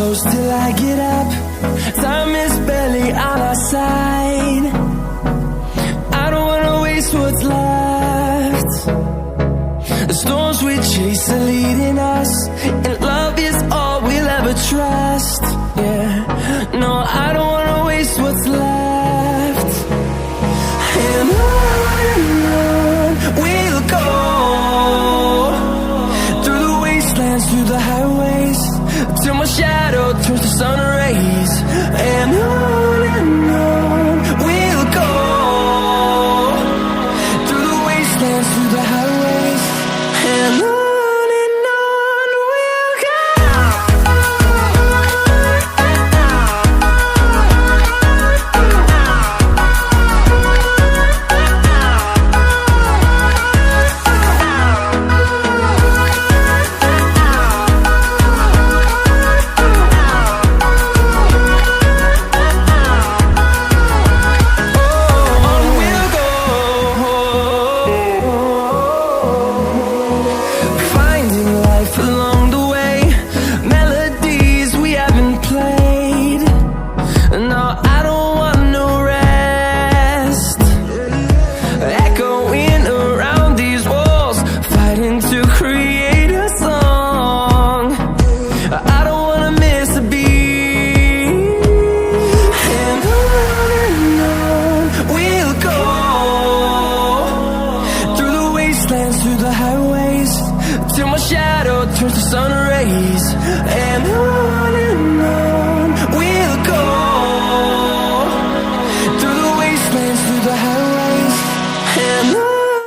close till I get up. Time is barely on our side. I don't wanna waste what's left. The storms we chase are leading us, and love is all we'll ever trust. Yeah, no, I don't wanna waste what's left. And on we'll go, through the wastelands, through the highways, till my shadow